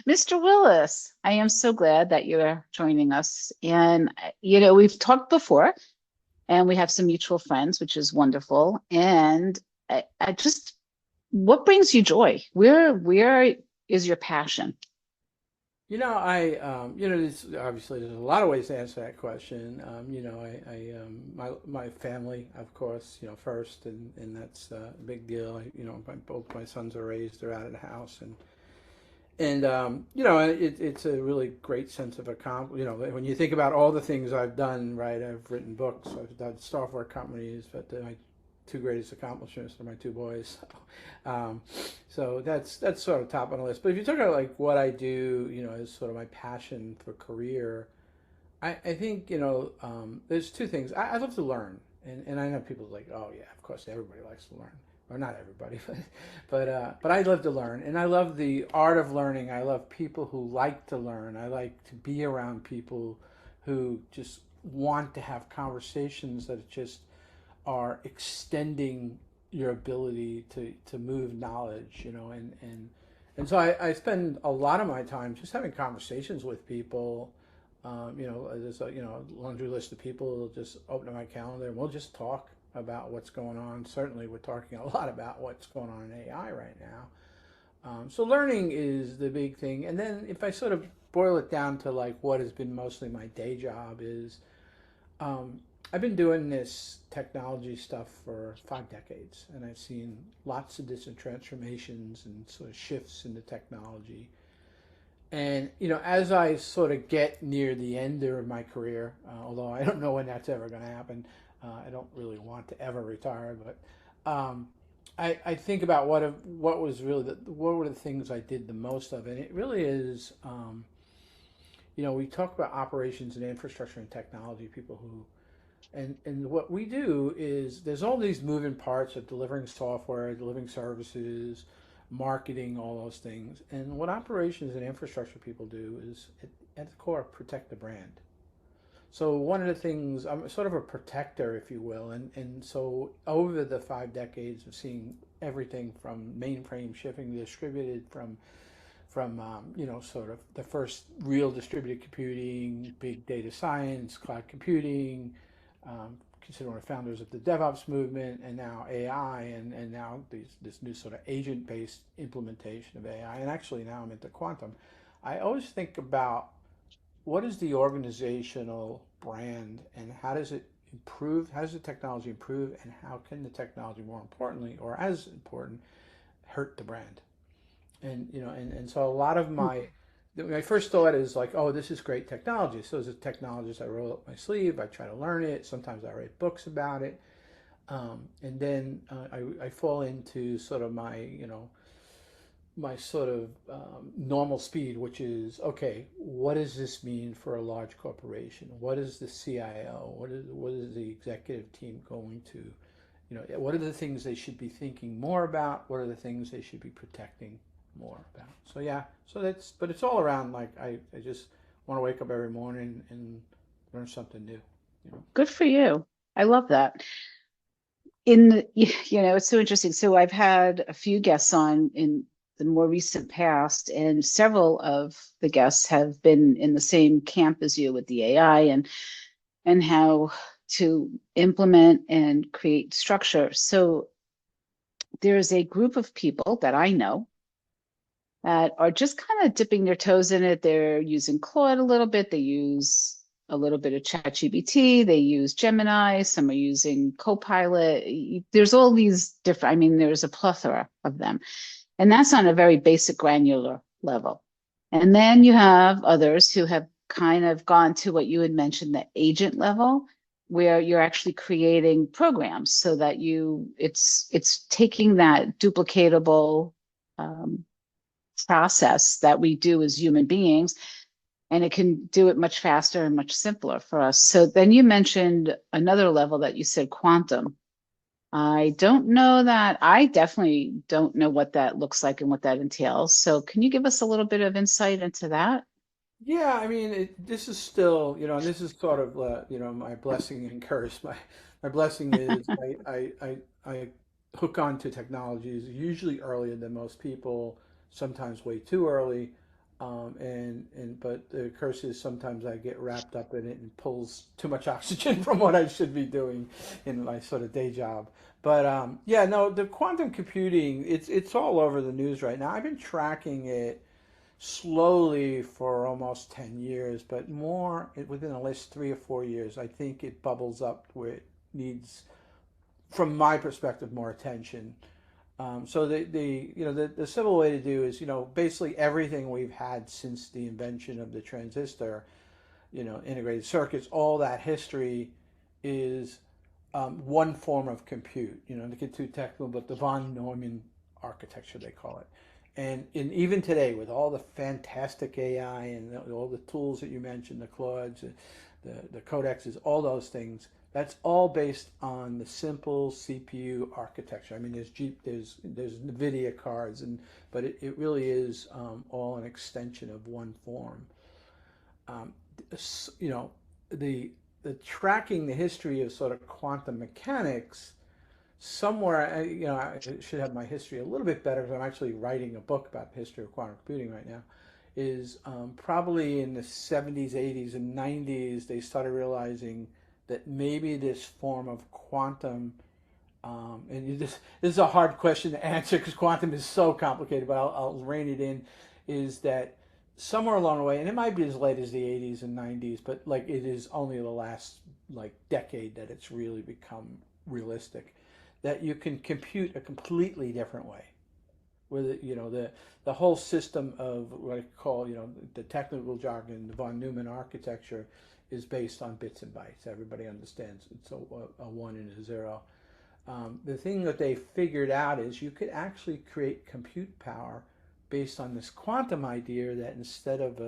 Mr. Willis, I am so glad that you're joining us. And, we've talked before and we have some mutual friends, which is wonderful. And I just, what brings you joy? Where is your passion? Obviously there's a lot of ways to answer that question. My family, of course, first, and that's a big deal. Both my sons are raised, they're out of the house, it's a really great sense of when you think about all the things I've done, right? I've written books, I've done software companies, but my two greatest accomplishments are my two boys. Um, so that's sort of top on the list. But if you talk about like what I do, as sort of my passion for career, I think there's two things. I love to learn, and I know people are like, oh yeah, of course everybody likes to learn, or not everybody, but I love to learn, and I love the art of learning. I love people who like to learn. I like to be around people who just want to have conversations that just are extending your ability to move knowledge, and so I spend a lot of my time just having conversations with people. There's a laundry list of people who'll just open up my calendar and we'll just talk about what's going on. Certainly, we're talking a lot about what's going on in AI right now. So learning is the big thing, and then if I sort of boil it down to like what has been mostly my day job is um, I've been doing this technology stuff for 5 decades, and I've seen lots of different transformations and sort of shifts in the technology. And as I sort of get near the end of my career, although I don't know when that's ever going to happen, I don't really want to ever retire. But I think about what was really what were the things I did the most of, and it really is. We talk about operations and infrastructure and technology. People who and what we do is there's all these moving parts of delivering software, delivering services, marketing, all those things. And what operations and infrastructure people do is at the core protect the brand. So one of the things I'm sort of a protector, if you will, and so over the 5 decades of seeing everything from mainframe shipping distributed from sort of the first real distributed computing, big data science, cloud computing, consider one of the founders of the DevOps movement, and now AI, and now this new sort of agent-based implementation of AI, and actually now I'm into quantum. I always think about what is the organizational brand and how does it improve, how does the technology improve, and how can the technology more importantly, or as important, hurt the brand? And so a lot of my first thought is like, oh, this is great technology. So as a technologist, I roll up my sleeve, I try to learn it. Sometimes I write books about it, and then I fall into sort of my sort of normal speed, which is okay. What does this mean for a large corporation? What is the CIO? What is the executive team going to? What are the things they should be thinking more about? What are the things they should be protecting more about? So yeah, but it's all around like I just want to wake up every morning and learn something new. Good for you. I love that. It's so interesting. So I've had a few guests on in the more recent past, and several of the guests have been in the same camp as you with the AI and how to implement and create structure. So there's a group of people that I know that are just kind of dipping their toes in it. They're using Claude a little bit. They use a little bit of ChatGPT. They use Gemini. Some are using Copilot. There's all these different, I mean, there's a plethora of them. And that's on a very basic granular level. And then you have others who have kind of gone to what you had mentioned, the agent level, where you're actually creating programs so that it's taking that duplicatable um, process that we do as human beings, and it can do it much faster and much simpler for us. So then you mentioned another level that you said quantum. I don't know that. I definitely don't know what that looks like and what that entails. So can you give us a little bit of insight into that? Yeah, I mean, this is still, and this is sort of, my blessing and curse. My blessing is I hook on to technologies usually earlier than most people, sometimes way too early. But the curse is sometimes I get wrapped up in it and pulls too much oxygen from what I should be doing in my sort of day job. But yeah, no, the quantum computing, it's all over the news right now. I've been tracking it slowly for almost 10 years, but more within the last 3 or 4 years, I think it bubbles up where it needs, from my perspective, more attention. So the simple way to do is, basically everything we've had since the invention of the transistor, integrated circuits, all that history is one form of compute. To get too technical, but the von Neumann architecture they call it. And even today, with all the fantastic AI and all the tools that you mentioned, the Claudes, the codexes, all those things, that's all based on the simple CPU architecture. I mean, there's NVIDIA cards, but it really is all an extension of one form. Um, you know, the tracking the history of sort of quantum mechanics somewhere. I should have my history a little bit better because I'm actually writing a book about the history of quantum computing right now. Is probably in the 70s, 80s, and 90s they started realizing that maybe this form of quantum, this is a hard question to answer because quantum is so complicated, but I'll rein it in, is that somewhere along the way, and it might be as late as the 80s and 90s, but like it is only the last like decade that it's really become realistic, that you can compute a completely different way where the whole system of what I call the technical jargon, the von Neumann architecture, is based on bits and bytes. Everybody understands it's a one and a zero. The thing that they figured out is you could actually create compute power based on this quantum idea that instead of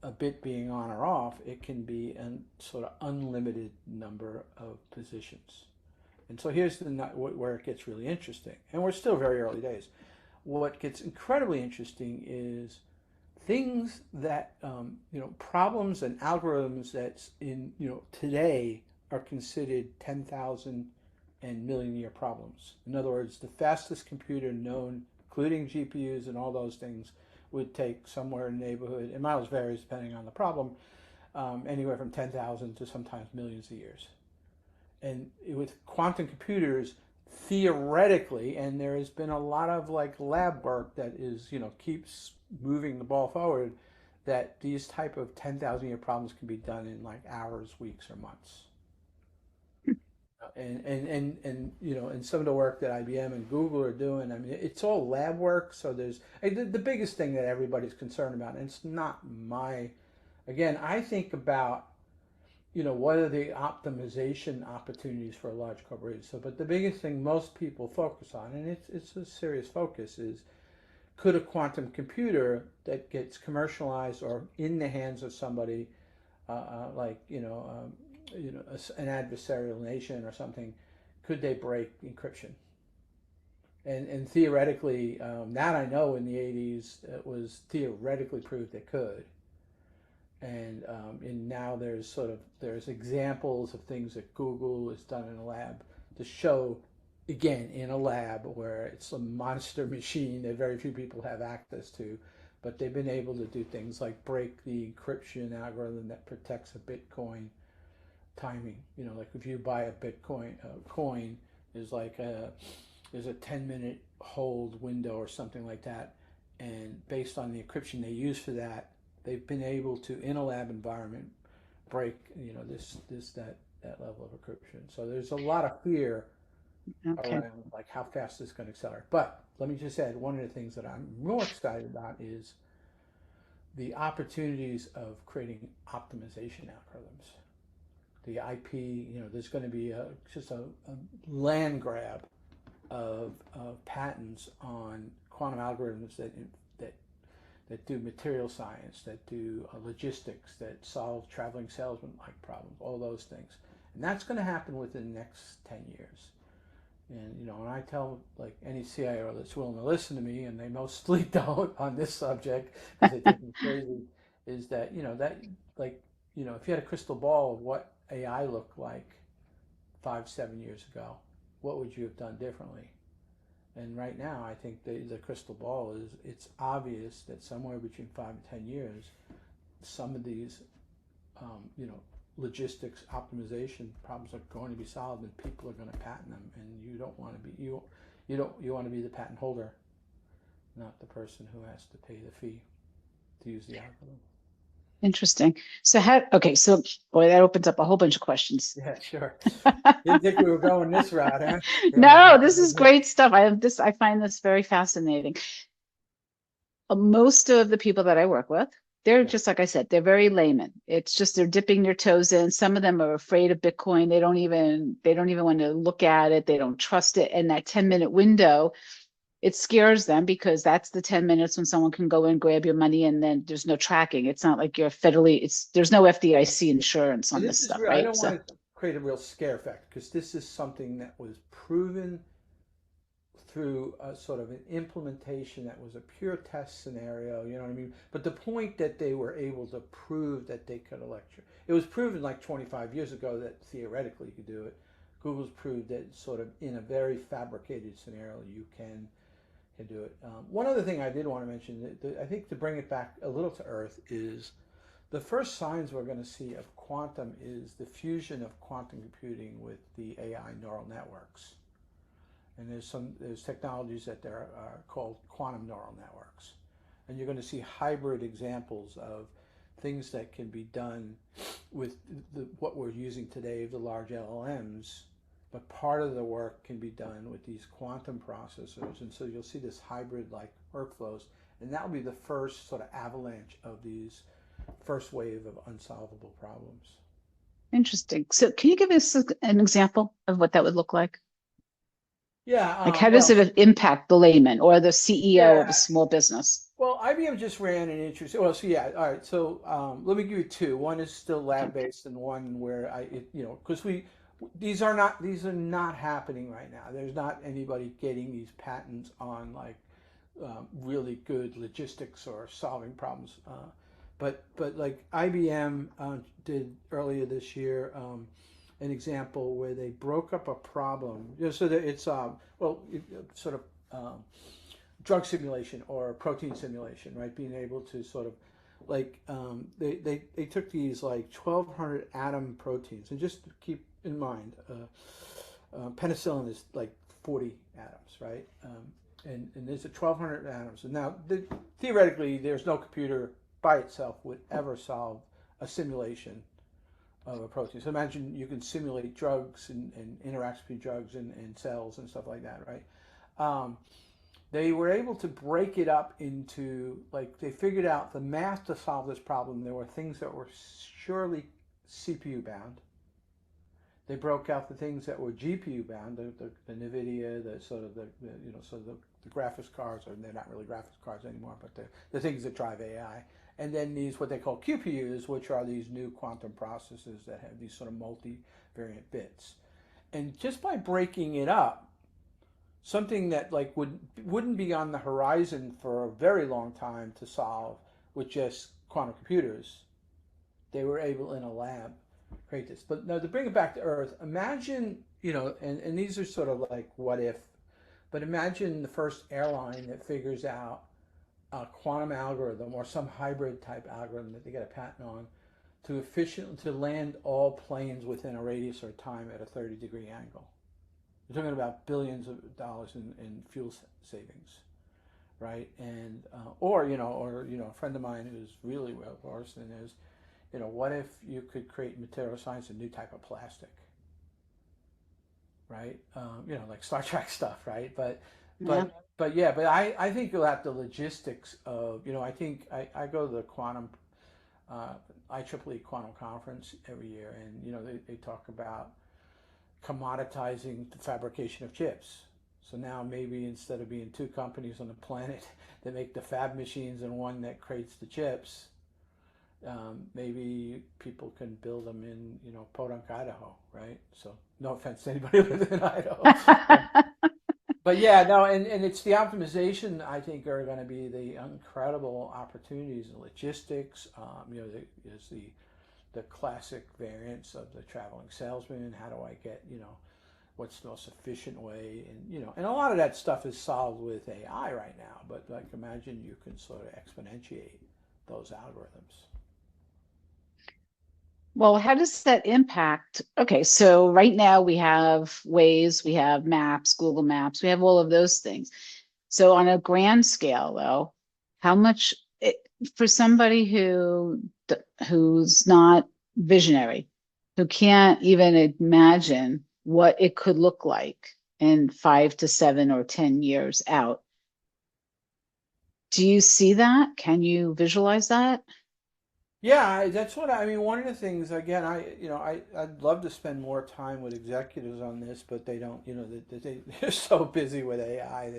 a bit being on or off, it can be a sort of unlimited number of positions. And so here's where it gets really interesting. And we're still very early days. What gets incredibly interesting is things that, problems and algorithms that today are considered 10,000 and million year problems. In other words, the fastest computer known, including GPUs and all those things, would take somewhere in the neighborhood, and miles varies depending on the problem, anywhere from 10,000 to sometimes millions of years. And with quantum computers, theoretically, and there has been a lot of like lab work that is keeps moving the ball forward, that these type of 10,000 year problems can be done in like hours, weeks, or months. And some of the work that IBM and Google are doing, I mean, it's all lab work. So there's the biggest thing that everybody's concerned about, and it's not again, I think about what are the optimization opportunities for a large corporation. So, but the biggest thing most people focus on, and it's a serious focus, is could a quantum computer that gets commercialized or in the hands of somebody like an adversarial nation or something, could they break encryption? And theoretically, that I know in the 80s it was theoretically proved they could. And now there's examples of things that Google has done in a lab to show, again, in a lab where it's a monster machine that very few people have access to, but they've been able to do things like break the encryption algorithm that protects a Bitcoin timing. Like if you buy a Bitcoin coin, there's a 10-minute hold window or something like that, and based on the encryption they use for that, they've been able to, in a lab environment, break that level of encryption. So there's a lot of fear Okay. around like how fast this is going to accelerate. But let me just add, one of the things that I'm more excited about is the opportunities of creating optimization algorithms. The IP, there's going to be just a land grab of patents on quantum algorithms that that do material science, that do logistics, that solve traveling salesman-like problems, all those things. And that's going to happen within the next 10 years. And, when I tell like any CIO that's willing to listen to me, and they mostly don't on this subject because they think I'm crazy, is that, if you had a crystal ball of what AI looked like 5, 7 years ago, what would you have done differently? And right now, I think the crystal ball is, it's obvious that somewhere between 5 to 10 years, some of these, you know, logistics optimization problems are going to be solved, and people are going to patent them. And you don't want to be you want to be the patent holder, not the person who has to pay the fee to use the algorithm. Interesting. Okay, so boy, that opens up a whole bunch of questions. Yeah, sure. Didn't think we were going this route, huh? No, this is great stuff. I find this very fascinating. Most of the people that I work with, they're Yeah. just like I said, they're very layman. It's just they're dipping their toes in. Some of them are afraid of Bitcoin. They don't even want to look at it. They don't trust it. And that 10-minute window, it scares them because that's the 10 minutes when someone can go and grab your money and then there's no tracking. It's not like you're there's no FDIC insurance And on this this is stuff, real. I right? don't So want to create a real scare effect, because this is something that was proven through a sort of an implementation that was a pure test scenario, you know what I mean? But the point that they were able to prove that they could electric, it was proven like 25 years ago that theoretically you could do it. Google's proved that sort of in a very fabricated scenario you can do it. One other thing I did want to mention, I think to bring it back a little to earth, is the first signs we're going to see of quantum is the fusion of quantum computing with the AI neural networks. And there's technologies that are called quantum neural networks, and you're going to see hybrid examples of things that can be done with what we're using today, the large LLMs, but part of the work can be done with these quantum processors, and so you'll see this hybrid like workflows, and that will be the first sort of avalanche of these first wave of unsolvable problems. interesting. So can you give us an example of what that would look like? Yeah, Like how does well, it impact the layman or the CEO of a yeah. small business? Well, IBM just ran an interesting. Well, so yeah, all right. So let me give you two. One is still lab based, and one where because these are not happening right now. There's not anybody getting these patents on like really good logistics or solving problems. But like IBM did earlier this year, an example where they broke up a problem. So that it's sort of. Drug simulation or protein simulation, right? Being able to sort of like they took these like 1,200 atom proteins, and just keep in mind, penicillin is like 40 atoms, right? And there's a 1,200 atoms, and now theoretically there's no computer by itself would ever solve a simulation of a protein. So imagine you can simulate drugs and interacts between drugs and cells and stuff like that, right? They were able to break it up into, like, they figured out the math to solve this problem. There were things that were surely CPU bound. They broke out the things that were GPU bound, the NVIDIA, the sort of the graphics cards, or they're not really graphics cards anymore, but the things that drive AI. And then these, what they call QPUs, which are these new quantum processors that have these sort of multivariate bits. And just by breaking it up, something that like wouldn't be on the horizon for a very long time to solve with just quantum computers, they were able in a lab create this. But now to bring it back to Earth, imagine, and these are sort of like what if, but imagine the first airline that figures out a quantum algorithm or some hybrid type algorithm that they get a patent on to land all planes within a radius or time at a 30-degree angle. We're talking about billions of dollars in fuel savings, right? And a friend of mine who's really well versed in is, what if you could create material science, a new type of plastic, right? Like Star Trek stuff, right? Yeah. But I think you'll have the logistics of, I think I go to the quantum IEEE quantum conference every year, and they talk about commoditizing the fabrication of chips. So now maybe instead of being two companies on the planet that make the fab machines and one that creates the chips, maybe people can build them in, Podunk, Idaho, right? So no offense to anybody who lives in Idaho. But yeah, no, and it's the optimization, I think, are going to be the incredible opportunities in logistics. There's the classic variants of the traveling salesman. How do I get, what's the most efficient way, and a lot of that stuff is solved with AI right now. But like, imagine you can sort of exponentiate those algorithms. Well, how does that impact? Okay, so right now we have Waze, we have Maps, Google Maps, we have all of those things. So on a grand scale, though, how much it, for somebody who's not visionary, who can't even imagine what it could look like in 5 to 7 or 10 years out, do you see that? Can you visualize that? Yeah, that's what I mean. One of the things, again, I'd love to spend more time with executives on this, but they don't, they're so busy with AI,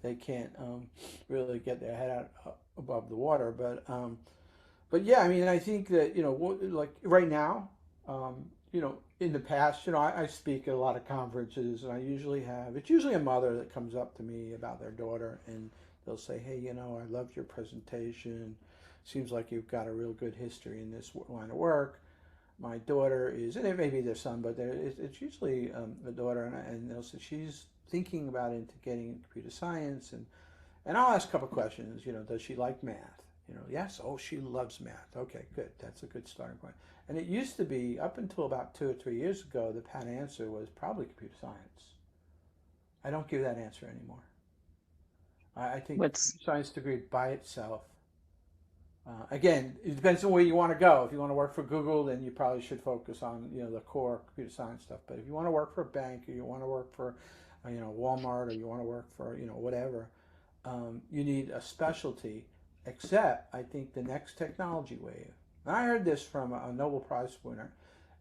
they can't really get their head out above the water. But yeah, I mean, I think that, like right now, in the past, I speak at a lot of conferences, and it's usually a mother that comes up to me about their daughter, and they'll say, hey, I loved your presentation. Seems like you've got a real good history in this line of work. My daughter is, and it may be their son, but it's usually the daughter, and they'll say she's thinking about into getting into computer science, and I'll ask a couple questions. Does she like math? Yes. Oh, she loves math. Okay, good. That's a good starting point. And it used to be up until about 2 or 3 years ago, the pat answer was probably computer science. I don't give that answer anymore. I think a What's computer science degree by itself. Again, it depends on where you want to go. If you want to work for Google, then you probably should focus on the core computer science stuff. But if you want to work for a bank, or you want to work for Walmart, or you want to work for whatever, you need a specialty. Except, I think the next technology wave. And I heard this from a Nobel Prize winner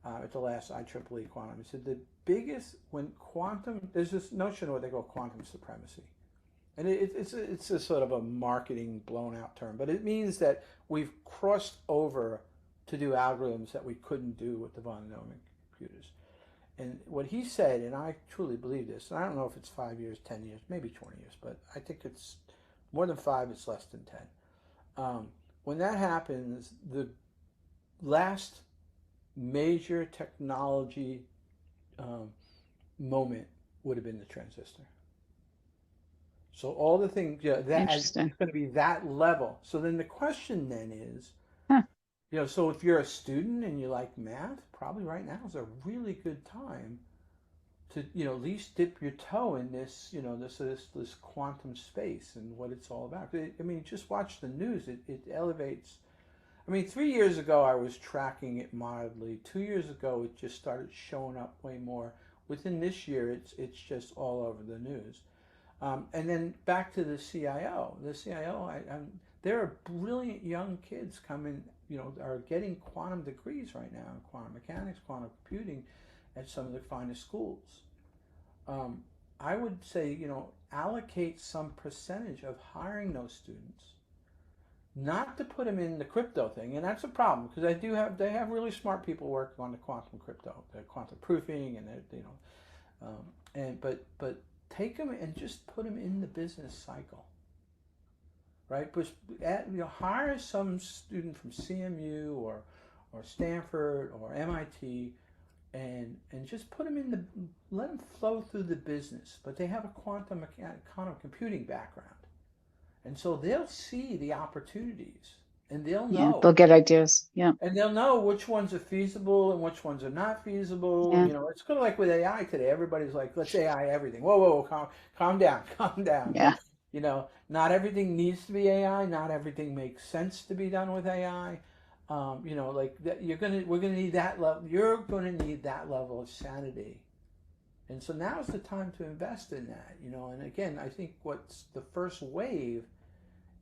at the last IEEE quantum. He said the biggest when quantum. There's this notion of what they call quantum supremacy. And it's a sort of a marketing blown out term, but it means that we've crossed over to do algorithms that we couldn't do with the von Neumann computers. And what he said, and I truly believe this, and I don't know if it's 5 years, 10 years, maybe 20 years, but I think it's more than five, it's less than 10. When that happens, the last major technology moment would have been the transistor. So all the things, it's interesting? going to be that level. So then the question then is, Huh, so if you're a student and you like math, probably right now is a really good time to, at least dip your toe in this, this quantum space and what it's all about. I mean, just watch the news. It elevates. I mean, 3 years ago I was tracking it mildly. 2 years ago it just started showing up way more. Within this year, it's just all over the news. And then back to the CIO. The CIO, there are brilliant young kids coming, are getting quantum degrees right now in quantum mechanics, quantum computing at some of the finest schools. I would say, allocate some percentage of hiring those students, not to put them in the crypto thing, and that's a problem because they have really smart people working on the quantum crypto, the quantum proofing, and but take them and just put them in the business cycle, right? But hire some student from CMU or Stanford or MIT, and just put them let them flow through the business. But they have a quantum computing background, and so they'll see the opportunities, and they'll yeah, know they'll get ideas. Yeah, and they'll know which ones are feasible and which ones are not feasible. yeah, It's kind of like with AI today. Everybody's like, let's AI everything. Whoa, whoa, whoa, calm down, calm down. yeah. Not everything needs to be AI. Not everything makes sense to be done with AI. Like that, we're gonna need that level. You're gonna need that level of sanity. And so now's the time to invest in that. And again, I think what's the first wave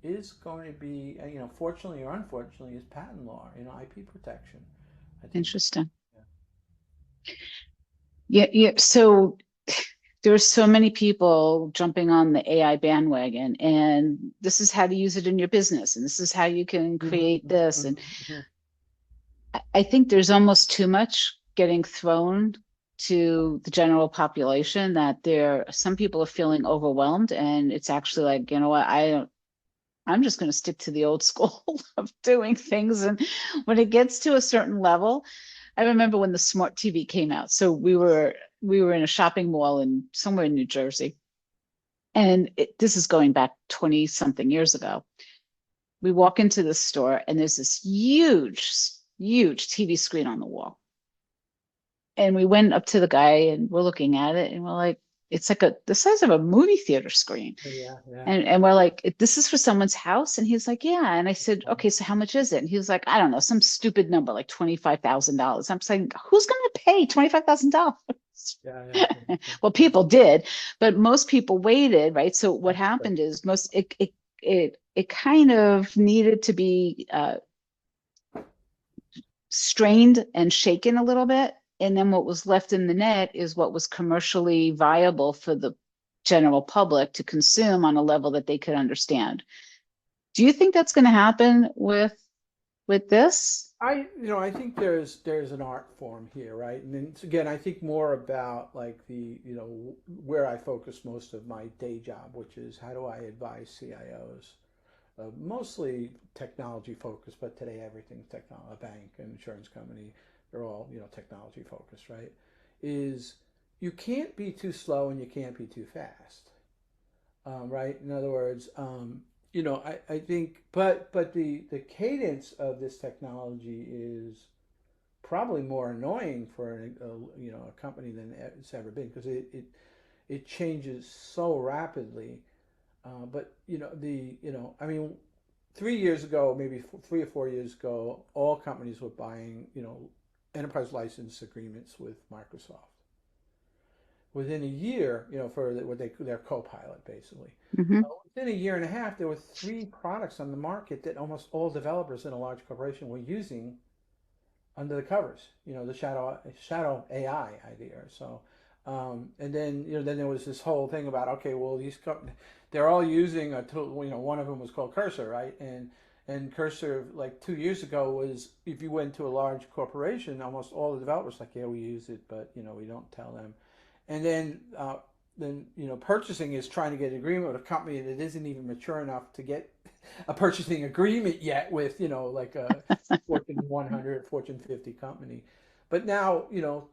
is going to be, fortunately or unfortunately, is patent law, IP protection. I think. Interesting. Yeah, yeah. So there's so many people jumping on the AI bandwagon, and this is how to use it in your business, and this is how you can Mhm, create mhm, this. And mhm, mhm. I think there's almost too much getting thrown to the general population that some people are feeling overwhelmed, and it's actually like, you know what, I'm just going to stick to the old school of doing things. And when it gets to a certain level, I remember when the smart TV came out. So we were we were in a shopping mall in somewhere in New Jersey. And this is going back 20 something years ago. We walk into the store and there's this huge, huge TV screen on the wall. And we went up to the guy and we're looking at it and we're like, it's like the size of a movie theater screen. Yeah, yeah. And we're like, this is for someone's house? And he's like, yeah. And I said, okay, so how much is it? And he was like, I don't know, some stupid number, like $25,000. I'm saying, who's going to pay $25,000? Yeah, yeah, yeah. Well, people did, but most people waited, right? So what That's happened is it kind of needed to be strained and shaken a little bit. And then what was left in the net is what was commercially viable for the general public to consume on a level that they could understand. Do you think that's going to happen with this? I think there's an art form here, right? And then again, I think more about like where I focus most of my day job, which is how do I advise CIOs, mostly technology focused, but today everything's technology. A bank, an insurance company, they're all technology focused, right? Is you can't be too slow and you can't be too fast, right? In other words, I think, but the cadence of this technology is probably more annoying for a company than it's ever been because it changes so rapidly. But I mean, 3 years ago, maybe 3 or 4 years ago, all companies were buying enterprise license agreements with Microsoft. Within a year, for their Copilot, basically. Mm-hmm. Within a year and a half, there were three products on the market that almost all developers in a large corporation were using under the covers. The shadow AI idea. So, and then there was this whole thing about okay, well they're all using a tool. One of them was called Cursor, right? And Cursor like 2 years ago was if you went to a large corporation, almost all the developers like yeah we use it, but we don't tell them. And then purchasing is trying to get an agreement with a company that isn't even mature enough to get a purchasing agreement yet with like a Fortune 100, Fortune 50 company. But now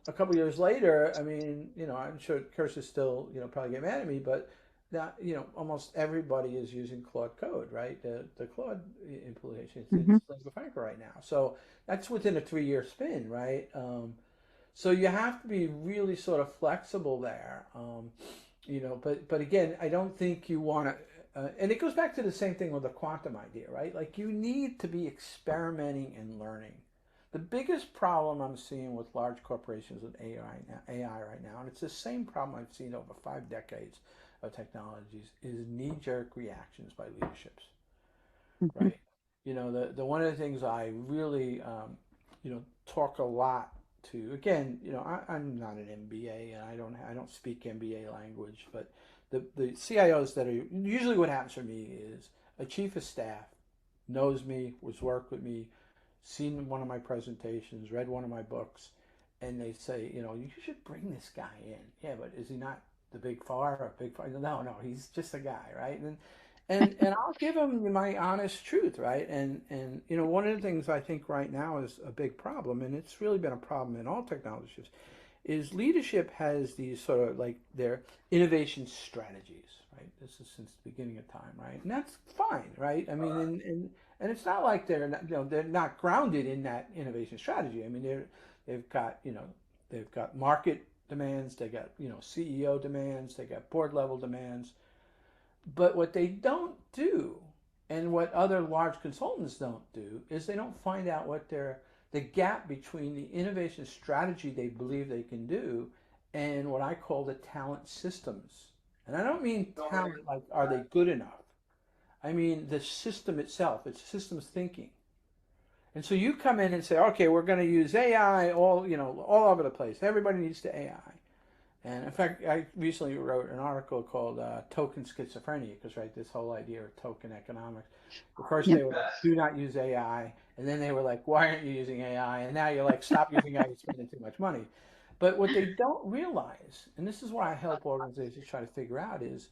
a couple years later, I mean I'm sure Cursor still probably get mad at me, but that almost everybody is using Claude Code, right? The Claude implementation Mm-hmm. it's lingua franca right now, so that's within a 3 year spin, right? So you have to be really sort of flexible there. But again, I don't think you want to, and it goes back to the same thing with the quantum idea, right? Like you need to be experimenting and learning. The biggest problem I'm seeing with large corporations with AI right now, and it's the same problem I've seen over 5 decades of technologies, is knee-jerk reactions by leaderships, Mm-hmm. right? The one of the things I really talk a lot to again, I'm not an MBA and I don't speak MBA language, but the CIOs that are usually what happens for me is a chief of staff knows me, was worked with me, seen one of my presentations, read one of my books, and they say, you should bring this guy in. Yeah, but is he not the big far or big far? No, no, he's just a guy, right? And I'll give him my honest truth, right? And one of the things I think right now is a big problem, and it's really been a problem in all technology shifts, is leadership has these sort of like their innovation strategies, right? This is since the beginning of time, right? And that's fine, right? I mean, and it's not like they're not grounded in that innovation strategy. I mean, they've got they've got market demands, they got CEO demands, they got board level demands. But what they don't do, and what other large consultants don't do, is they don't find out what the gap between the innovation strategy they believe they can do and what I call the talent systems. And I don't mean talent like are they good enough? I mean the system itself. It's systems thinking. And so you come in and say, okay, we're going to use AI all over the place. Everybody needs to AI. And in fact, I recently wrote an article called Token Schizophrenia, because, right, this whole idea of token economics. First, Yep. they were like, do not use AI. And then they were like, why aren't you using AI? And now you're like, stop using AI, you're spending too much money. But what they don't realize, and this is what I help organizations try to figure out, is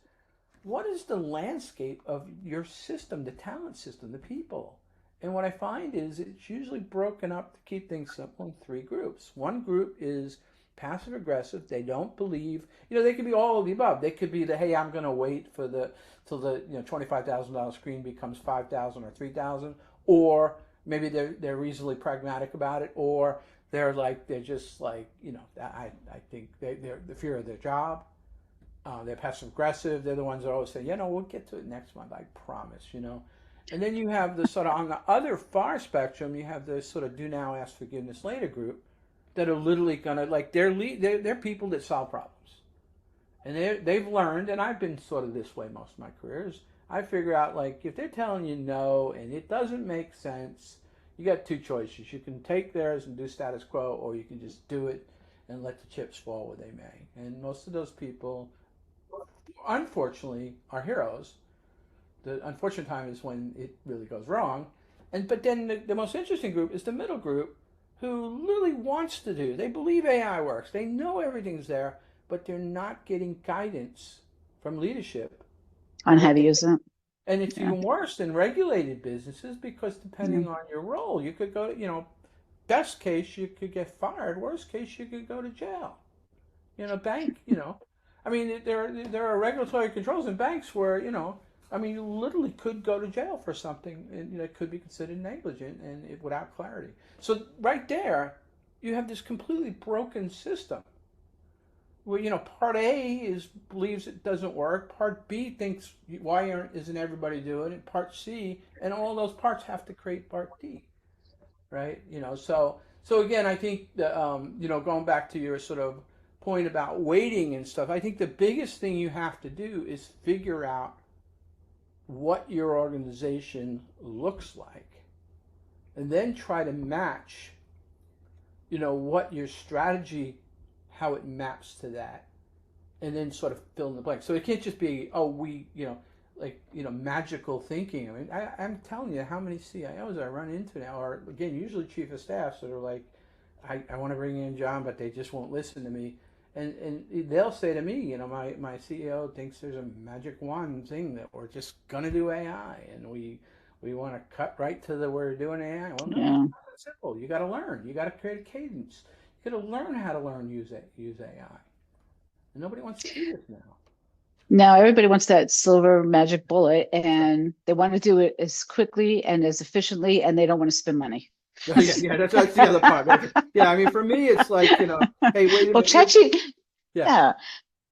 what is the landscape of your system, the talent system, the people? And what I find is it's usually broken up to keep things simple in three groups. One group is passive aggressive. They don't believe, they could be all of the above. They could be the, hey, I'm going to wait for till the $25,000 screen becomes 5,000 or 3,000, or maybe they're reasonably pragmatic about it, or they're just like, I think they're the fear of their job. They're passive aggressive. They're the ones that always say, we'll get to it next month, I promise. And then you have the sort of, on the other far spectrum, you have the sort of do now, ask forgiveness later group that are literally gonna, like, they're people that solve problems. And they've learned, and I've been sort of this way most of my career, is I figure out, like, if they're telling you no and it doesn't make sense, you got two choices. You can take theirs and do status quo, or you can just do it and let the chips fall where they may. And most of those people, unfortunately, are heroes. The unfortunate time is when it really goes wrong. But then the most interesting group is the middle group, who literally wants to do. They believe AI works. They know everything's there, but they're not getting guidance from leadership On on how what to they use do. it. And it's Yeah. even worse in regulated businesses, because Yeah. depending on your role, you could go to, best case, you could get fired. Worst case, you could go to jail. Bank. I mean, there are regulatory controls in banks where, I mean, you literally could go to jail for something, and it could be considered negligent and without clarity. So right there, you have this completely broken system where, part A believes it doesn't work, part B thinks, why isn't everybody doing it, part C, and all those parts have to create part D, right? So again, I think going back to your sort of point about waiting and stuff, I think the biggest thing you have to do is figure out what your organization looks like, and then try to match, what your strategy, how it maps to that, and then sort of fill in the blank. So it can't just be, oh, magical thinking. I mean, I'm telling you how many CIOs I run into now are, again, usually chief of staffs that are like, I want to bring in John, but they just won't listen to me. And they'll say to me, my CEO thinks there's a magic wand thing that we're just gonna do AI, and we want to cut right to we're doing AI. Well, no, Yeah. it's not that simple. You got to learn. You got to create a cadence. You got to learn how to use AI. And nobody wants to do this now. Now everybody wants that silver magic bullet, That's right. and they want to do it as quickly and as efficiently, and they don't want to spend money. Yeah. That's the other part. Yeah, I mean, for me, it's like, hey, wait a Well, minute. Well, yeah,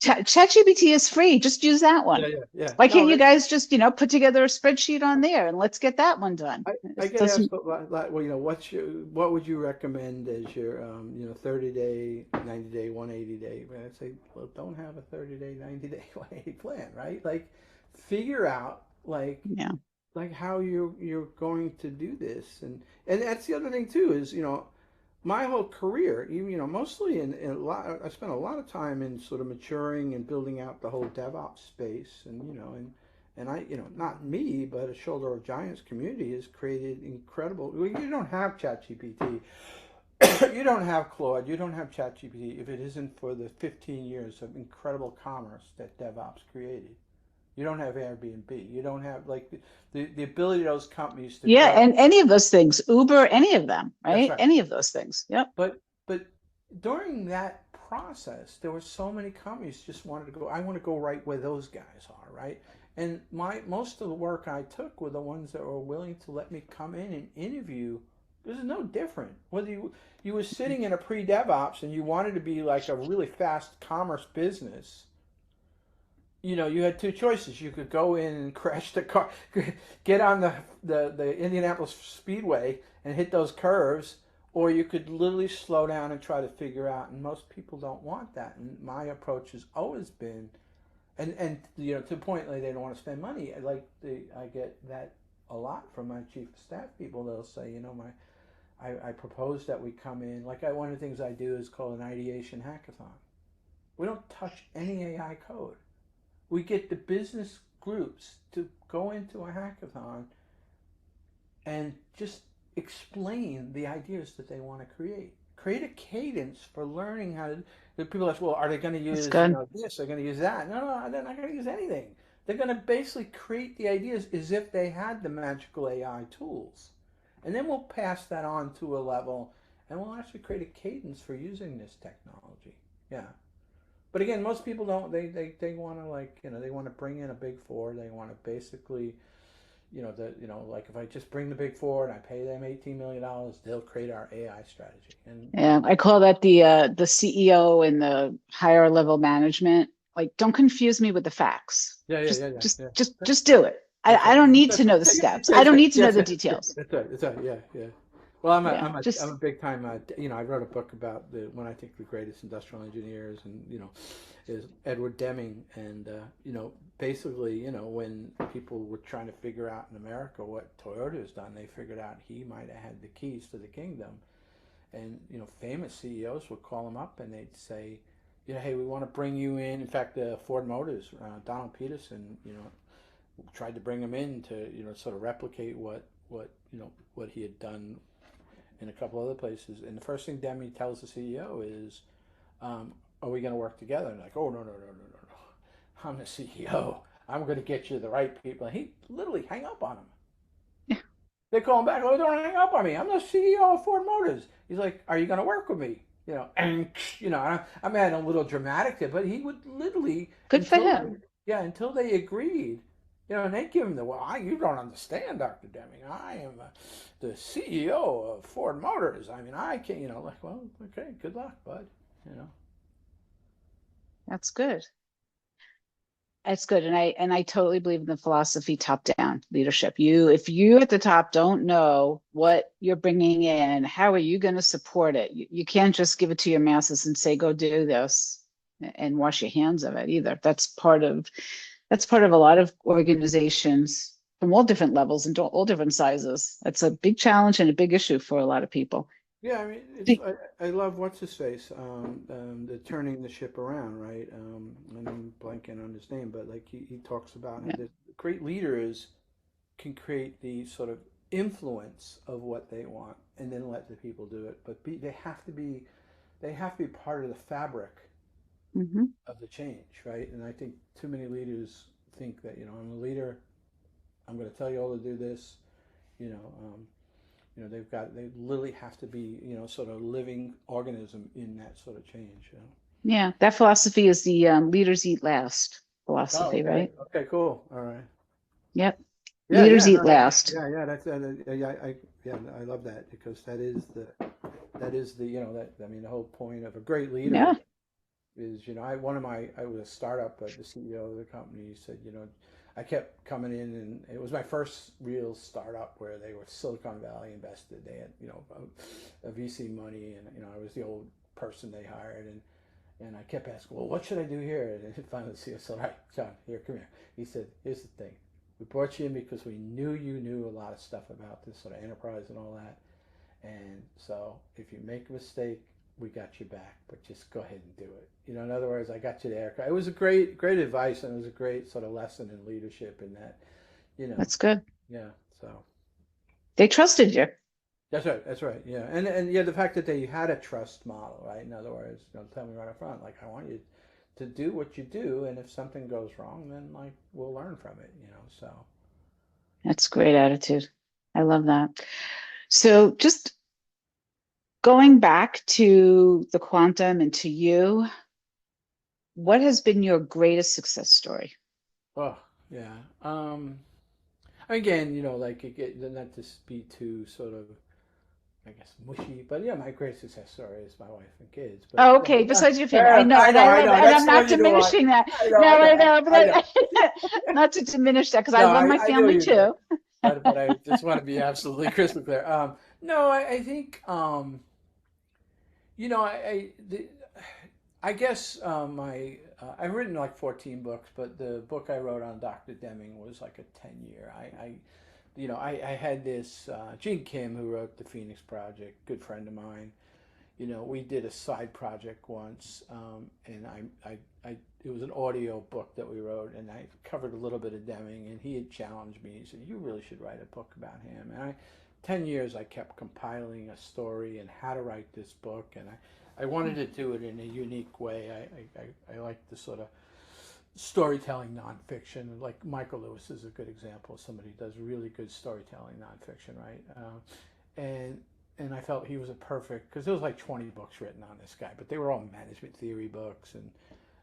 yeah, ChatGPT is free. Just use that one. yeah. Why can't No, you guys just, put together a spreadsheet on there and let's get that one done? I It get asked doesn't. a lot, well, what would you recommend as your, 30-day, 90-day, 180-day? And I'd say, well, don't have a 30-day, 90-day, 180 plan, right? Like, figure out, Yeah. like how you're going to do this, and that's the other thing too is, my whole career, even, mostly in a lot, I spent a lot of time in sort of maturing and building out the whole DevOps space, and and I, not me, but a Shoulder of Giants community has created incredible. Well, you don't have ChatGPT, you don't have Claude, you don't have ChatGPT if it isn't for the 15 years of incredible commerce that DevOps created. You don't have Airbnb. You don't have, like, the ability of those companies to Yeah, grow. and any of those things, Uber, any of them, That's right? right. Any of those things. Yep. But during that process, there were so many companies just wanted to go. I want to go right where those guys are, right? And most of the work I took were the ones that were willing to let me come in and interview. This is no different. Whether you were sitting in a pre-DevOps and you wanted to be like a really fast commerce business, you had two choices. You could go in and crash the car, get on the Indianapolis Speedway and hit those curves, or you could literally slow down and try to figure out. And most people don't want that. And my approach has always been, and to the point, like, they don't want to spend money. I get that a lot from my chief of staff people. They'll say, I propose that we come in. One of the things I do is called an ideation hackathon. We don't touch any AI code. We get the business groups to go into a hackathon and just explain the ideas that they want to create. Create a cadence for learning how to. The people ask, well, are they going to That's use, good. this? They're going to use that? No, they're not going to use anything. They're going to basically create the ideas as if they had the magical AI tools, and then we'll pass that on to a level, and we'll actually create a cadence for using this technology. Yeah. But again, most people don't. They want to, like, they want to bring in a big four. They want to basically, like, if I just bring the big four and I pay them $18 million, they'll create our AI strategy. And Yeah, I call that the CEO and the higher level management. Like, don't confuse me with the facts. yeah, yeah, Just yeah, yeah, just yeah. just just do it. That's I right. don't need That's to know right. the Take steps. it. I That's don't right. need to know Yes, the yes, details. that's right. That's right. Yeah, yeah. Well, Yeah, I'm a just big time. I wrote a book about when I think the greatest industrial engineers, and is Edward Deming, and basically, when people were trying to figure out in America what Toyota has done, they figured out he might have had the keys to the kingdom, and famous CEOs would call him up and they'd say, hey, we want to bring you in. In fact, Ford Motors, Donald Peterson, tried to bring him in to sort of replicate what he had done in a couple other places. And the first thing Demi tells the CEO is, "Are we going to work together?" And like, "Oh, no, no, no, no, no, no! I'm the CEO. I'm going to get you the right people." And he literally hang up on him. They call him back. "Oh, don't hang up on me. I'm the CEO of Ford Motors." He's like, "Are you going to work with me?" And I mean, a little dramatic there, but he would literally good for him. until they agreed, and they give him you don't understand, Dr. Deming. I am the CEO of Ford Motors. I mean, I can't, like, well, okay, good luck, bud. You know. That's good. That's good. And I totally believe in the philosophy top down leadership. If you at the top don't know what you're bringing in, how are you going to support it? You can't just give it to your masses and say, go do this and wash your hands of it either. That's part of a lot of organizations from all different levels and all different sizes. That's a big challenge and a big issue for a lot of people. Yeah, I mean, I love what's his face, the turning the ship around, right? And I'm blanking on his name, but like he talks about how Yeah. the great leaders can create the sort of influence of what they want, and then let the people do it. But they have to be part of the fabric Hmm. of the change, right? And I think too many leaders think that I'm a leader, I'm going to tell you all to do this, you know. They literally have to be, sort of living organism in that sort of change. Yeah, that philosophy is the leaders eat last Oh, philosophy, okay. right? Okay, cool. All right. Yep. Yeah, Leaders yeah, eat no, last. yeah, yeah. That's yeah, yeah, I love that because that is the that I mean the whole point of a great Yeah, leader is I was a startup, but the CEO of the company said I kept coming in, and it was my first real startup where they were Silicon Valley invested. They had a VC money, and I was the old person they hired, and I kept asking, well, what should I do here? And finally the CEO said, all right, John, here, come here. He said, here's the thing. We brought you in because we knew you knew a lot of stuff about this sort of enterprise and all that. And so if you make a mistake, we got you back, but just go ahead and do it. In other words, I got you there. It was a great, great advice, and it was a great sort of lesson in leadership in that, you know, that's good. yeah. So They trusted you. that's right. That's right. Yeah. And yeah, the fact that they had a trust model, right? In other words, tell me right up front, like, I want you to do what you do, and if something goes wrong, then like we'll learn from it. So That's great attitude. I love that. So just going back to the quantum and to you, what has been your greatest success story? oh yeah. Again, like not to be too sort of, I guess, mushy, but yeah, my great success story is my wife and kids. But Oh, yeah, okay, yeah, besides your family. I yeah, know, I and know, I I love, know. and That's I'm the one not you do want. diminishing that. I know, I No, I know, know, I know. not to diminish that because I No, love my I knew family you did, too. but I just want to be absolutely crystal clear. No, I think you know I guess I've written like 14 books, but the book I wrote on Dr. Deming was like a 10 year. I had this Gene Kim, who wrote the Phoenix Project, good friend of mine. We did a side project once, and it was an audio book that we wrote, and I covered a little bit of Deming, and he had challenged me. He said, "You really should write a book about him." And 10 years, I kept compiling a story and how to write this book, and I wanted to do it in a unique way. I like the sort of storytelling nonfiction. Like Michael Lewis is a good example of somebody who does really good storytelling nonfiction, right? And and I felt he was a perfect, because there was like 20 books written on this guy, but they were all management theory books,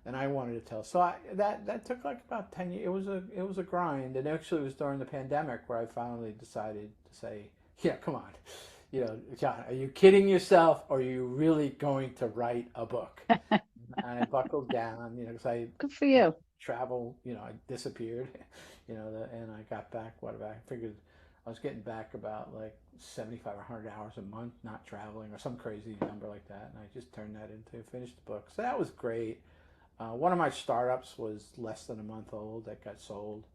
and I wanted to tell. So that took like about 10 years. It was a grind, and actually it was during the pandemic where I finally decided to say, yeah, come on, John, are you kidding yourself, or are you really going to write a book? And I buckled down, because Good for you. travel, I disappeared, and I got back, whatever, I figured I was getting back about like 75 or 100 hours a month not traveling or some crazy number like that. And I just turned that into finished the book. So that was great. One of my startups was less than a month old that got sold.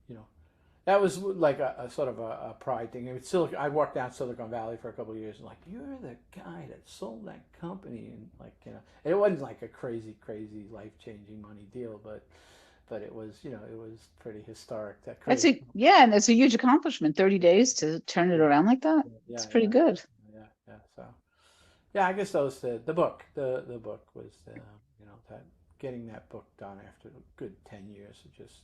You know, that was like a sort of a pride thing. I walked down Silicon Valley for a couple of years and like, you're the guy that sold that company, and like, it wasn't like a crazy, crazy life changing money deal, but it was, it was pretty historic. That That's crazy. and it's a huge accomplishment. 30 days to turn it Yeah, around like that. yeah, It's pretty yeah, good. yeah. So yeah, I guess those the book the book was that getting that book done after a good 10 years of just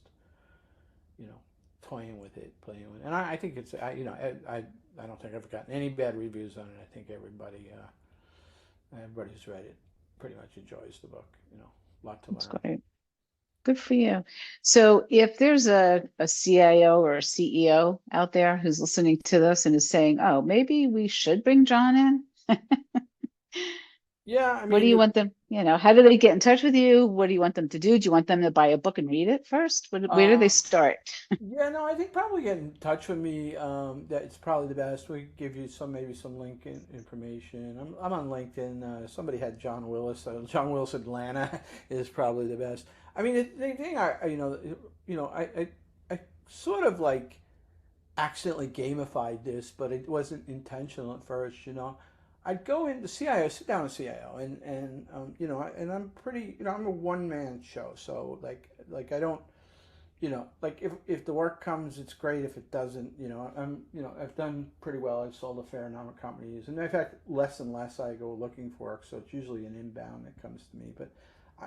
you know toying with it, playing with it. And I think I don't think I've gotten any bad reviews on it. I think everybody who's read it pretty much enjoys the book. A lot to That's learn. great. Good for you. So if there's a CIO or a CEO out there who's listening to this and is saying, oh, maybe we should bring John in, Yeah, I what do mean, you want them, how do they get in touch with you? What do you want them to do? Do you want them to buy a book and read it first? Where do they uh, start? yeah, no, I think probably get in touch with me. That's probably the best. We give you maybe some information. I'm on LinkedIn. Somebody had John Willis. John Willis Atlanta is probably the best. I mean, the thing I sort of like accidentally gamified this, but it wasn't intentional at first. I'd go into CIO, sit down with CIO, and I'm pretty, I'm a one man show, so like I don't like if the work comes, it's great. If it doesn't, I've done pretty well. I've sold a fair number of companies, and in fact, less and less I go looking for work. So it's usually an inbound that comes to me. But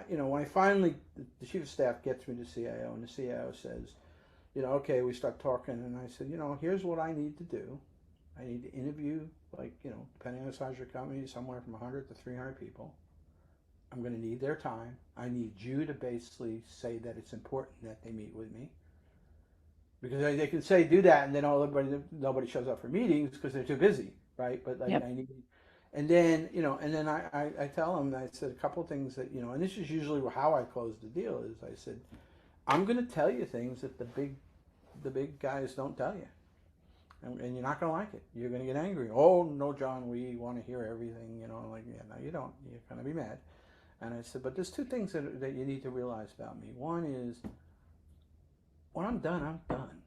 when I finally the chief of staff gets me to CIO, and the CIO says, okay, we start talking, and I said, here's what I need to do. I need to interview, like, depending on the size of your company, somewhere from 100 to 300 people. I'm going to need their time. I need you to basically say that it's important that they meet with me, because they can say do that, and then nobody shows up for meetings because they're too busy, right? But like Yep. I need, and then I tell them, I said a couple of things that and this is usually how I close the deal is I said I'm going to tell you things that the big guys don't tell you. And you're not going to like it. You're going to get angry. Oh, no, John, we want to hear everything. Like, yeah, no, you don't. You're going to be mad. And I said, but there's two things that you need to realize about me. One is, when I'm done, I'm done.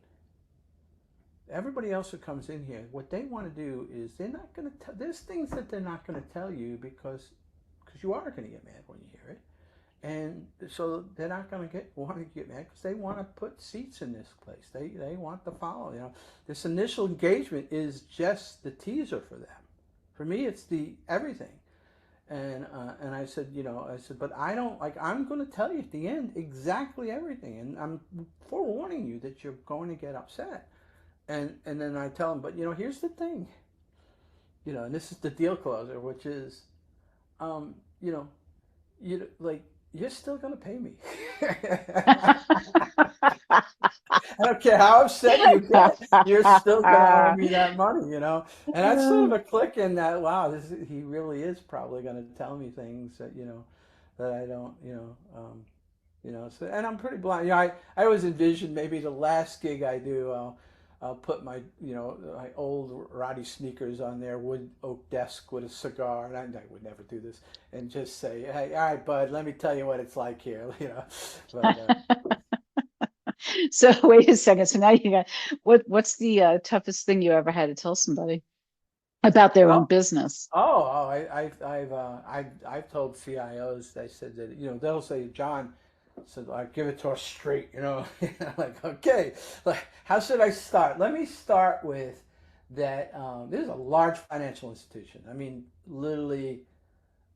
Everybody else who comes in here, what they want to do is they're not going to tell, there's things that they're not going to tell you because you are going to get mad when you hear it. And so they're not going to want to get mad because they want to put seats in this place. They want to follow. This initial engagement is just the teaser for them. For me, it's the everything. And I said, but I don't like. I'm going to tell you at the end exactly everything, and I'm forewarning you that you're going to get upset. And then I tell them, but here's the thing. And this is the deal closer, which is, um, you know, like you're still going to pay me. I don't care how upset you get, you're still going to owe me that money. And that's sort of a click in that, wow, he really is probably going to tell me things that I don't, so, and I'm pretty blind. I always envision maybe the last gig I do, I'll put my old Roddy sneakers on their wood oak desk with a cigar, and I would never do this, and just say, hey, all right, bud, let me tell you what it's like here. But So wait a second. So now you got what's the toughest thing you ever had to tell somebody about their own oh, business? I've told CIOs. They said that they'll say, John, so like give it to us straight, like okay, like how should I start? Let me start with that. This is a large financial institution. I mean, literally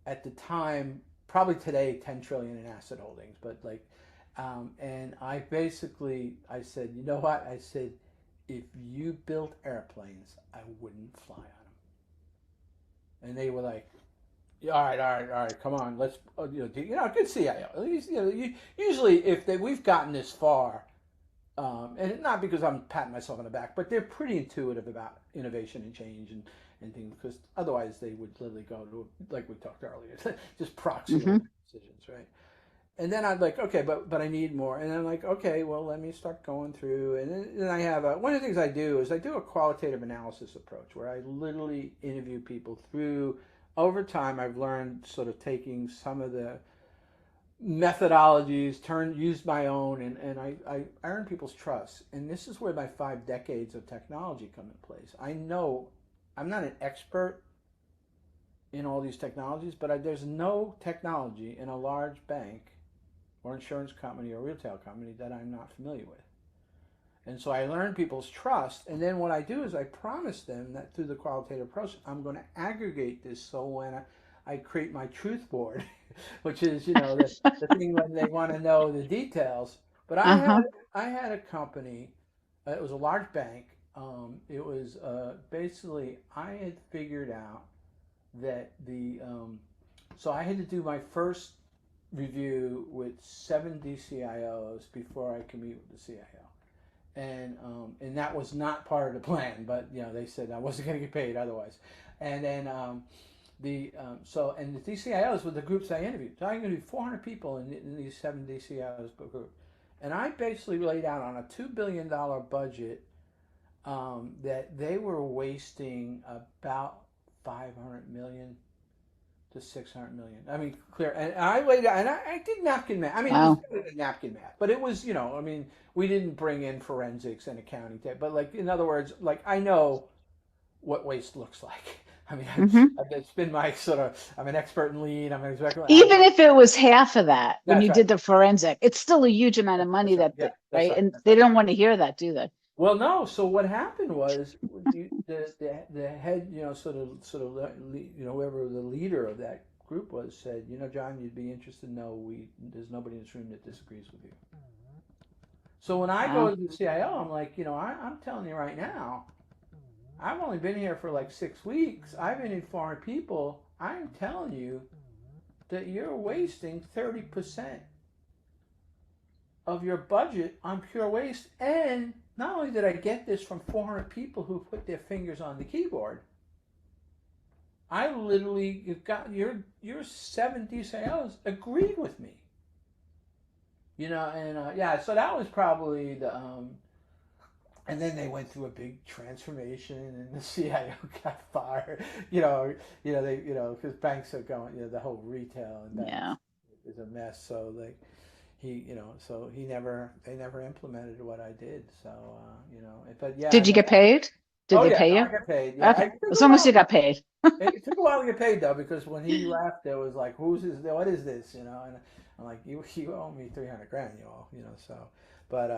at the time, probably today, 10 trillion in asset holdings, but like, and I said, you know what? I said, if you built airplanes, I wouldn't fly on them. And they were like, yeah, all right, come on, let's, good CIO. At least, usually if we've gotten this far, and not because I'm patting myself on the back, but they're pretty intuitive about innovation and change and things, because otherwise they would literally go to, like we talked earlier, just proxy Hmm. decisions, right? And then I'd like, okay, but I need more. And I'm like, okay, well, let me start going through. And then I have one of the things I do is I do a qualitative analysis approach where I literally interview people through. Over time, I've learned sort of taking some of the methodologies, used my own, and I earn people's trust. And this is where my 5 decades of technology come in place. I know I'm not an expert in all these technologies, but there's no technology in a large bank or insurance company or retail company that I'm not familiar with. And so I learn people's trust. And then what I do is I promise them that through the qualitative process, I'm going to aggregate this so when I create my truth board, which is, the thing when they want to know the details. But Uh-huh. I had a company, it was a large bank. It was basically, I had figured out that so I had to do my first review with 7 DCIOs before I could meet with the CIO, and that was not part of the plan. But they said I wasn't going to get paid otherwise, and then and the DCIOs were the groups I interviewed. So I interviewed 400 people in these 7 DCIOs group, and I basically laid out on a $2 billion budget that they were wasting about 500 million to 600 million. I mean, clear. And I laid out, and I did napkin math. I mean, it was Wow. better than napkin math, but it was, I mean, we didn't bring in forensics and accounting, but like, in other words, like I know what waste looks like. I mean, Hmm. it's been my sort of, I'm an expert in lean. I'm an expert. Even if it was half of that when That's you right. did the forensic, it's still a huge amount of money That's right. Yeah, that's right? right. And That's they right. don't want to hear that, do they? Well, no. So what happened was the head, whoever the leader of that group was said, John, you'd be interested to know there's nobody in this room that disagrees with you. So when I go Wow. to the CIO, I'm like, I'm telling you right now, I've only been here for like 6 weeks. I've interviewed 400 people. I'm telling you that you're wasting 30% of your budget on pure waste. And not only did I get this from 400 people who put their fingers on the keyboard, I literally, you've got your 7 DCIOs agreed with me. And yeah, so that was probably and then they went through a big transformation, and the CIO got fired. Because banks are going, the whole retail and banks Yeah. is a mess. So they never implemented what I did. So but yeah, Did you get paid? Did oh they yeah, pay no, you? I got paid. Yeah, Okay. it took As a long as while. you got paid. It took a while to get paid though, because when he left, there was like, "Who's this? What is this?" And I'm like, "You owe me 300 grand, you all." So, but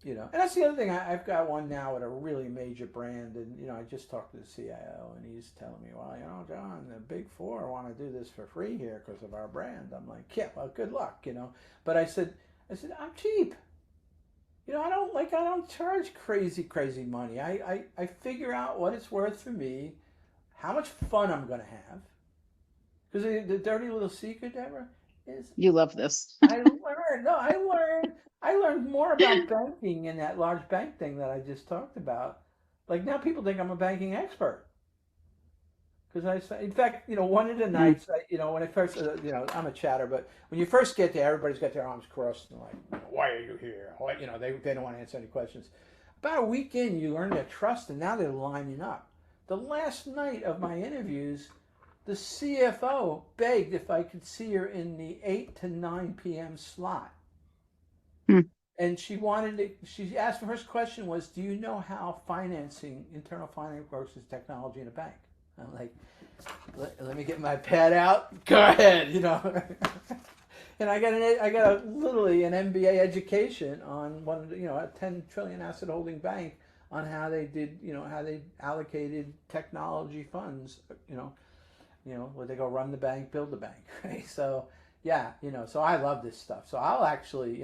and that's the other thing. I've got one now at a really major brand, and I just talked to the CIO, and he's telling me, "Well, John, the Big Four want to do this for free here because of our brand." I'm like, "Yeah, well, good luck." But I said, I'm cheap. I don't charge crazy money. I figure out what it's worth for me, how much fun I'm going to have. Because the dirty little secret, Deborah, is You love this. I learned more about banking in that large bank thing that I just talked about. Like now people think I'm a banking expert. Because in fact, one of the Yeah. nights, when I first, I'm a chatter, but when you first get there, everybody's got their arms crossed and like, why are you here? They don't want to answer any questions. About a week in, you learn their trust, and now they're lining up. The last night of my interviews, the CFO begged if I could see her in the 8 to 9 p.m. slot. Hmm. And she asked, the first question was, do you know how internal finance works with technology in a bank? I'm like, let me get my pad out. Go ahead, And I got literally an MBA education on a 10 trillion asset holding bank on how they did, how they allocated technology funds, where they go run the bank, build the bank, right? So yeah, so I love this stuff. So I'll actually,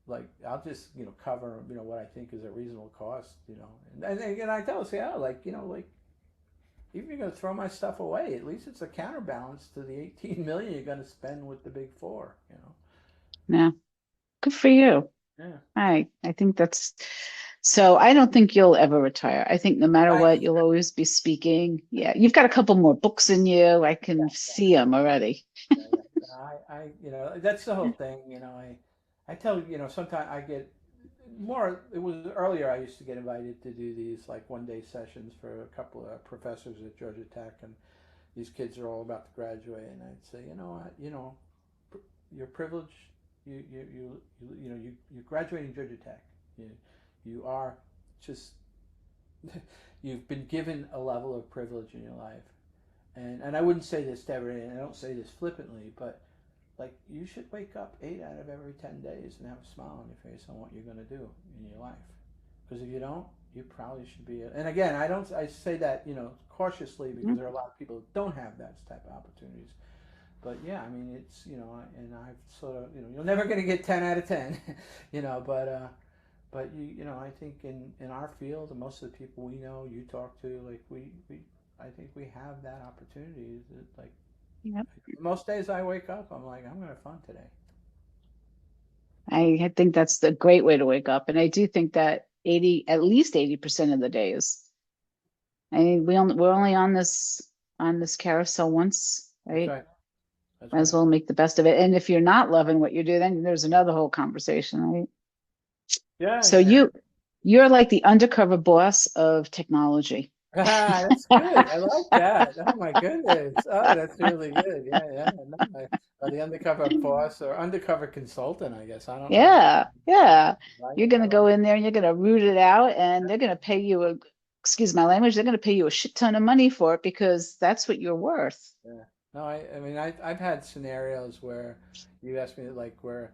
like I'll just cover what I think is a reasonable cost, and I tell us, yeah, like like even if you're going to throw my stuff away, at least it's a counterbalance to the 18 million you're going to spend with the big four. Yeah, good for you. Yeah. I think that's so. I don't think you'll ever retire. I think no matter I what, you'll always be speaking. Yeah, you've got a couple more books in you. I can see them already. yeah. That's the whole thing. I tell sometimes I get more. It was earlier. I used to get invited to do these like 1 day sessions for a couple of professors at Georgia Tech, and these kids are all about to graduate, and I'd say, what, you're privileged. You graduating Georgia Tech. You are just you've been given a level of privilege in your life, and I wouldn't say this to everyone, and I don't say this flippantly, but like you should wake up 8 out of every 10 days and have a smile on your face on what you're going to do in your life. Because if you don't, you probably should be. And again, I say that cautiously because there are a lot of people who don't have that type of opportunities. But yeah, I mean it's and I've sort of you're never going to get 10 out of 10, but I think in our field and most of the people we know, you talk to, like we I think we have that opportunity. That, like Yep. most days I wake up, I'm like, I'm gonna have fun today. I think that's the great way to wake up. And I do think that at least 80% of the days. I mean, we're only on this carousel once, That's right? right. That's Might as right. well make the best of it. And if you're not loving what you do, then there's another whole conversation, right? Yeah, So yeah. you're like the undercover boss of technology. That's good. I like that. Oh my goodness. Oh, that's really good. Yeah, yeah. No, or the undercover boss or undercover consultant, I guess. I don't know how. Yeah, yeah. Like You're it. I gonna go like in there and you're gonna root it out, and they're gonna pay you excuse my language, they're gonna pay you a shit ton of money for it because that's what you're worth. it. Yeah. No, I mean, I've had scenarios where you asked me like where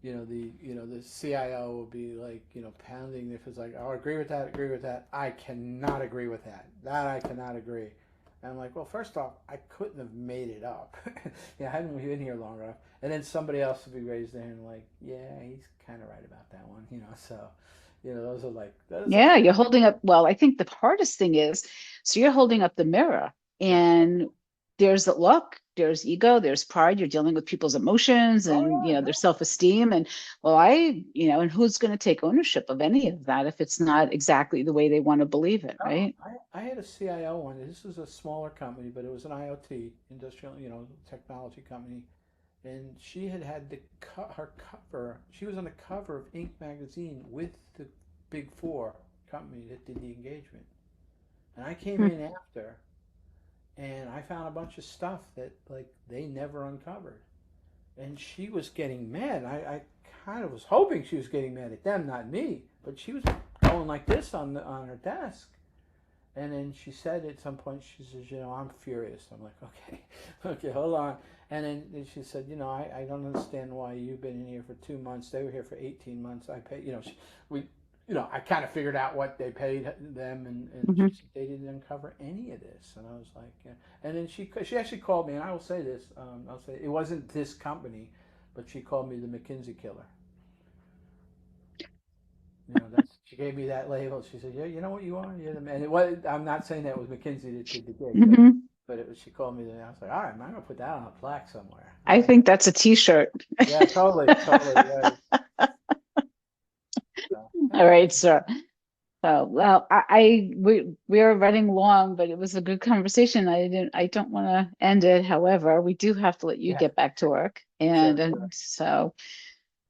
the CIO will be like pounding if it's like, oh, agree with that. I cannot agree with that. That I cannot agree. And I'm like, well, first off, I couldn't have made it up. I hadn't been here long enough. And then somebody else would be raised there and like, yeah, he's kind of right about that one. So, those are like those are Yeah, you're holding up, well, I think the hardest thing is, so you're holding up the mirror yeah. and there's the look, there's ego, there's pride, you're dealing with people's emotions Oh and, yeah, their no, self-esteem. And well, and who's going to take ownership of any of that if it's not exactly the way they want to believe it, no. right? I had a CIO one. This was a smaller company, but it was an IoT industrial, technology company, and she had her cover. She was on the cover of Inc. magazine with the Big Four company that did the engagement. And I came Hmm. in after, and I found a bunch of stuff that like they never uncovered. And she was getting mad. I kind of was hoping she was getting mad at them, not me. But she was going like this on her desk. And then she said at some point, she says, I'm furious. I'm like, okay, okay, hold on. And then she said, I don't understand why you've been in here for 2 months. They were here for 18 months. I pay, we, I kind of figured out what they paid them. And she Mhm. said, they didn't uncover any of this. And I was like, yeah. And then she actually called me, and I will say this, I'll say it wasn't this company, but she called me the McKinsey killer. That's she gave me that label. She said, "Yeah, you know what you are. You're the man." It was, I'm not saying that was McKinsey that did the gig, Mhm. but it was. She called me, and I was like, "All right, man, I'm gonna put that on a plaque somewhere." All I right. think that's a t-shirt. Yeah, totally, totally. Yeah. So, All yeah. right, sir. So, well, we are running long, but it was a good conversation. I don't want to end it. However, we do have to let you Yeah. get back to work. And, Sure. and so,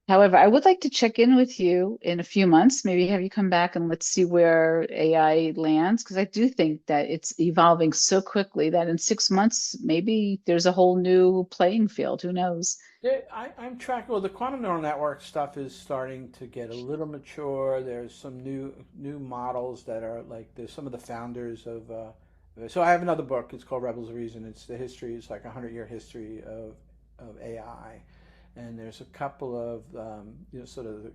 however, I would like to check in with you in a few months, maybe have you come back and let's see where AI lands, because I do think that it's evolving so quickly that in 6 months, maybe there's a whole new playing field. Who knows? Yeah, I'm tracking. Well, the quantum neural network stuff is starting to get a little mature. There's some new models that are like there's some of the founders of. So I have another book. It's called Rebels of Reason. It's the history. It's like a 100-year history of AI, and there's a couple of sort of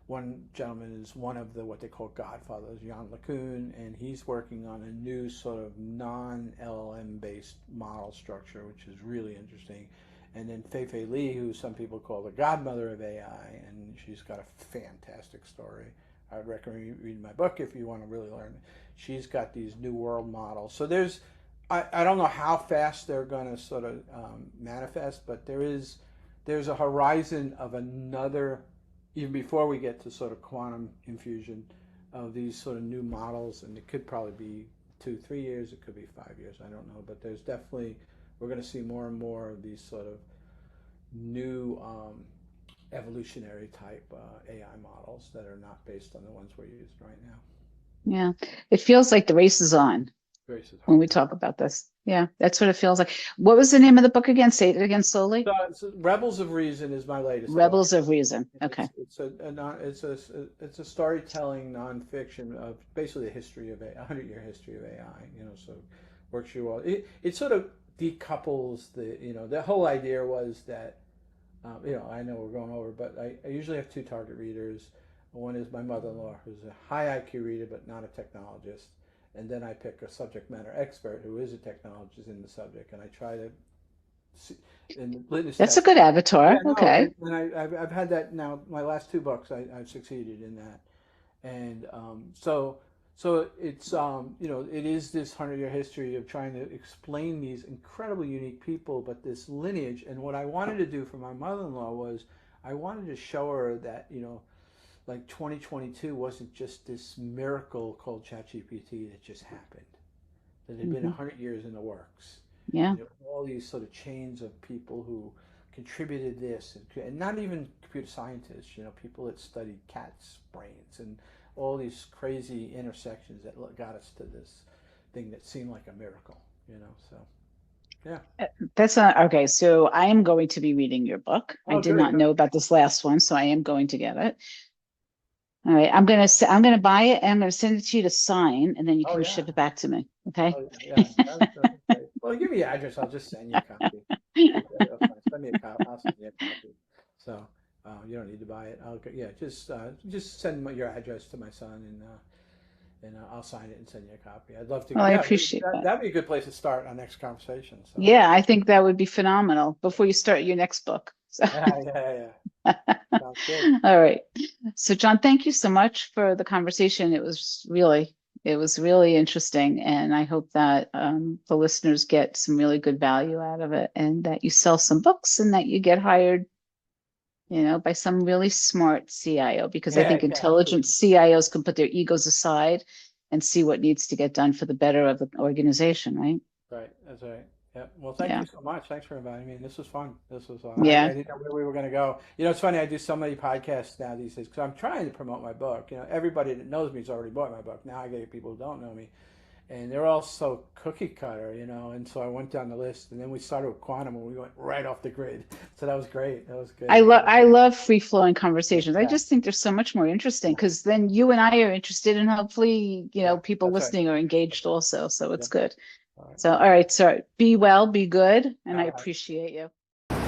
one gentleman is one of the what they call godfathers, Jan LeCun, and he's working on a new sort of non-LLM based model structure, which is really interesting. And then Fei Fei Li, who some people call the godmother of AI, and She's got a fantastic story. I would recommend you read my book if you want to really learn. She's got these new world models. So I don't know how fast they're going to sort of manifest, but there's a horizon of another, even before we get to sort of quantum infusion of these sort of new models, and it could probably be 2-3 years, it could be 5 years, I don't know, but there's definitely, we're going to see more and more of these sort of new evolutionary type AI models that are not based on the ones we're using right now. Yeah, it feels like the race is on when we Hard. talk about this. Yeah, that's what it feels like. What was the name of the book again? Say it again slowly. So Rebels of Reason is my latest book. Rebels of Reason. Okay. It's a storytelling nonfiction of basically the history of a 100-year history of AI. You know, so works you all. It sort of decouples the whole idea was that I know we're going over, but I usually have two target readers. One is my mother-in-law, who's a high IQ reader but not a technologist, and then I pick a subject matter expert who is a technologist in the subject, and I try to see. And That's a good avatar. yeah, no, Okay. and I've had that now. My last two books, I've succeeded in that, and so it's it is this 100-year history of trying to explain these incredibly unique people, but this lineage. And what I wanted to do for my mother-in-law was I wanted to show her that like 2022 wasn't just this miracle called ChatGPT that just happened. That had been 100 years in the works. Yeah. All these sort of chains of people who contributed this, and not even computer scientists, people that studied cats' brains and all these crazy intersections that got us to this thing that seemed like a miracle, so yeah. That's not okay. So I am going to be reading your book. I Oh, did good, not good. know about this last one, so I am going to get it. All right. I'm gonna buy it and I'm gonna send it to you to sign, and then you Oh can yeah. ship it back to me. Okay. Oh yeah. That's great. Well, give me your address. I'll just send you a copy. That's fine. Send me a copy. I'll send you a copy. So you don't need to buy it. Just send your address to my son, and I'll sign it and send you a copy. I'd love to. Well, I Yeah, appreciate that. that'd be a good place to start our next conversation. So Yeah, I think that would be phenomenal before you start your next book. So. yeah. Sounds good. All right. So John, thank you so much for the conversation. It was really interesting. And I hope that the listeners get some really good value out of it, and that you sell some books, and that you get hired, by some really smart CIO, because I think Yeah, intelligent CIOs can put their egos aside and see what needs to get done for the better of the organization, right? right. That's right. Yeah. Well, thank Yeah. you so much. Thanks for inviting me. This was fun. This was Yeah. I didn't know where we were going to go. It's funny. I do so many podcasts now these days because I'm trying to promote my book. Everybody that knows me has already bought my book. Now I get people who don't know me, and they're all so cookie cutter, And so I went down the list, and then we started with quantum, and we went right off the grid. So that was great. That was good. I love free flowing conversations. I Yeah. just think they're so much more interesting, because then you and I are interested, and hopefully, people that's right. listening are engaged also. So it's good. All right. So, all right. So be well, be good. And I All right. appreciate you. Gotta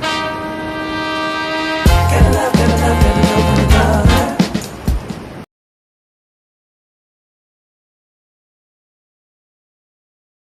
love, gotta love, gotta love, gotta love.